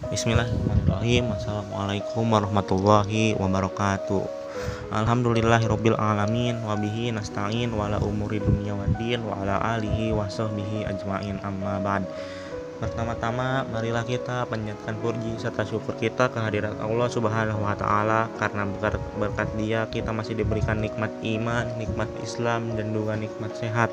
Bismillahirrahmanirrahim. Assalamualaikum warahmatullahi wabarakatuh. Alhamdulillahirabbil alamin wa bihi nasta'in wa ala umuri dunya waddin wa ala alihi wa sahbihi ajmain, amma ba'd. Pertama-tama marilah kita panjatkan puji serta syukur kita kehadirat Allah Subhanahu wa taala, karena berkat Dia kita masih diberikan nikmat iman, nikmat Islam, dan juga nikmat sehat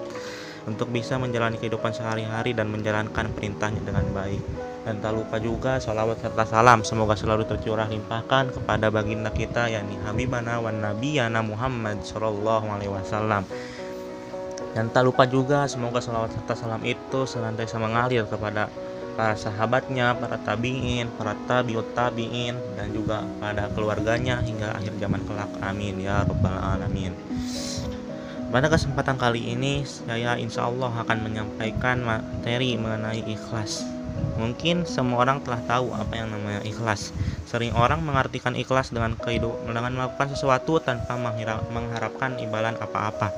untuk bisa menjalani kehidupan sehari-hari dan menjalankan perintahnya dengan baik. Dan tak lupa juga salawat serta salam semoga selalu tercurah limpahkan kepada baginda kita, yakni Habibana wan Nabiyana Muhammad Sallallahu Alaihi Wasallam. Dan tak lupa juga semoga salawat serta salam itu senantiasa mengalir kepada para sahabatnya, para tabi'in, para tabi'ut tabi'in, dan juga pada keluarganya hingga akhir zaman kelak. Amin ya rabbal alamin. Pada kesempatan kali ini saya insya Allah akan menyampaikan materi mengenai ikhlas. Mungkin semua orang telah tahu apa yang namanya ikhlas. Sering orang mengartikan ikhlas dengan melakukan sesuatu tanpa mengharapkan imbalan apa-apa.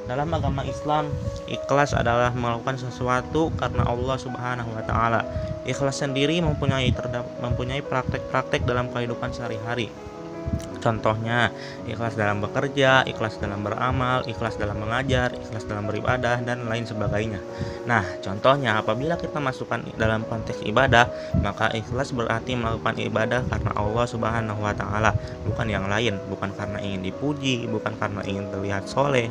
Dalam agama Islam, ikhlas adalah melakukan sesuatu karena Allah Subhanahu wa taala. Ikhlas sendiri mempunyai praktek-praktek dalam kehidupan sehari-hari. Contohnya, ikhlas dalam bekerja, ikhlas dalam beramal, ikhlas dalam mengajar, ikhlas dalam beribadah, dan lain sebagainya. Nah, contohnya apabila kita masukkan dalam konteks ibadah, maka ikhlas berarti melakukan ibadah karena Allah Subhanahu wa taala, bukan yang lain, bukan karena ingin dipuji, bukan karena ingin terlihat soleh,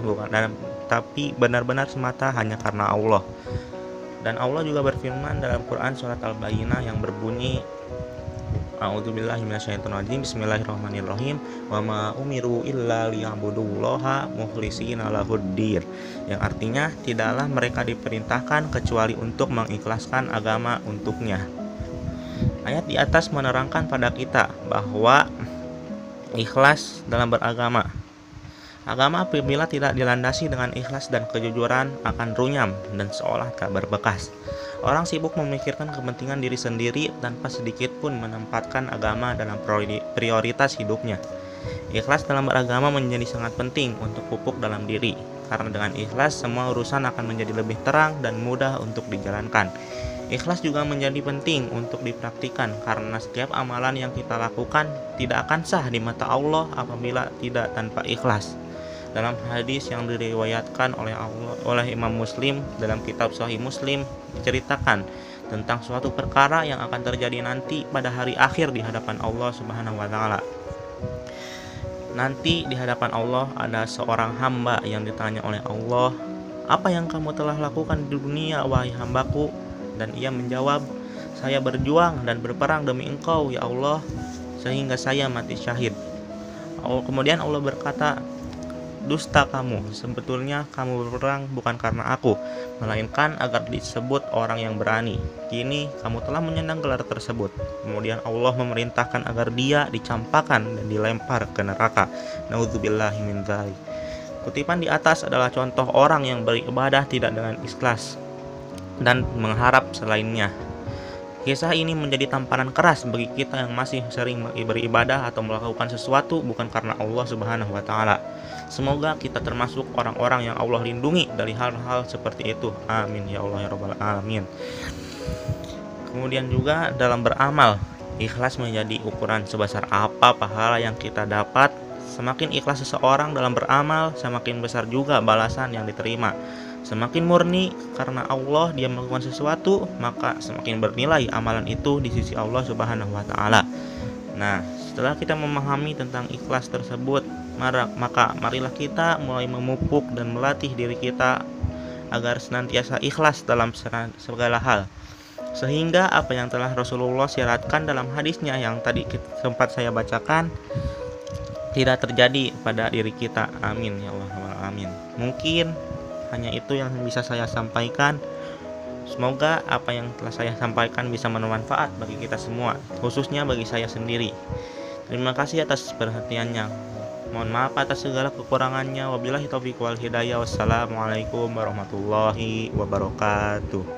tapi benar-benar semata hanya karena Allah. Dan Allah juga berfirman dalam Quran surat Al-Bayyinah yang berbunyi, A'udzubillahi minasyaitonirrajim. Bismillahirrahmanirrahim. Wa ma umiru illa liya'budullaha mukhlishina lahuddin. Yang artinya tidaklah mereka diperintahkan kecuali untuk mengikhlaskan agama untuknya. Ayat di atas menerangkan pada kita bahwa ikhlas dalam beragama. Agama apabila tidak dilandasi dengan ikhlas dan kejujuran akan runyam dan seolah tak berbekas. Orang sibuk memikirkan kepentingan diri sendiri tanpa sedikit pun menempatkan agama dalam prioritas hidupnya. Ikhlas dalam beragama menjadi sangat penting untuk pupuk dalam diri, karena dengan ikhlas semua urusan akan menjadi lebih terang dan mudah untuk dijalankan. Ikhlas juga menjadi penting untuk dipraktikkan, karena setiap amalan yang kita lakukan tidak akan sah di mata Allah apabila tidak tanpa ikhlas. Dalam hadis yang diriwayatkan oleh Imam Muslim dalam kitab Sahih Muslim, diceritakan tentang suatu perkara yang akan terjadi nanti pada hari akhir di hadapan Allah Subhanahu wa taala. Nanti di hadapan Allah ada seorang hamba yang ditanya oleh Allah, "Apa yang kamu telah lakukan di dunia, wahai hambaku?" Dan ia menjawab, "Saya berjuang dan berperang demi Engkau, ya Allah, sehingga saya mati syahid." Kemudian Allah berkata, "Dusta kamu, sebetulnya kamu berperang bukan karena aku, melainkan agar disebut orang yang berani. Kini kamu telah menyandang gelar tersebut." Kemudian Allah memerintahkan agar dia dicampakkan dan dilempar ke neraka. Nauzubillahi min dzalik. Kutipan di atas adalah contoh orang yang beribadah tidak dengan ikhlas dan mengharap selainnya. Kisah ini menjadi tamparan keras bagi kita yang masih sering beribadah atau melakukan sesuatu bukan karena Allah Subhanahu wa taala. Semoga kita termasuk orang-orang yang Allah lindungi dari hal-hal seperti itu. Amin ya Allah ya rabbal alamin. Kemudian juga dalam beramal, ikhlas menjadi ukuran sebesar apa pahala yang kita dapat. Semakin ikhlas seseorang dalam beramal, semakin besar juga balasan yang diterima. Semakin murni karena Allah dia melakukan sesuatu, maka semakin bernilai amalan itu di sisi Allah Subhanahu wa taala. Nah, setelah kita memahami tentang ikhlas tersebut, maka marilah kita mulai memupuk dan melatih diri kita agar senantiasa ikhlas dalam segala hal. Sehingga apa yang telah Rasulullah syaratkan dalam hadisnya yang tadi sempat saya bacakan tidak terjadi pada diri kita. Amin ya Allah. Amin. Mungkin hanya itu yang bisa saya sampaikan. Semoga apa yang telah saya sampaikan bisa bermanfaat bagi kita semua, khususnya bagi saya sendiri. Terima kasih atas perhatiannya. Mohon maaf atas segala kekurangannya. Wabillahi taufiq wal hidayah. Wassalamualaikum warahmatullahi wabarakatuh.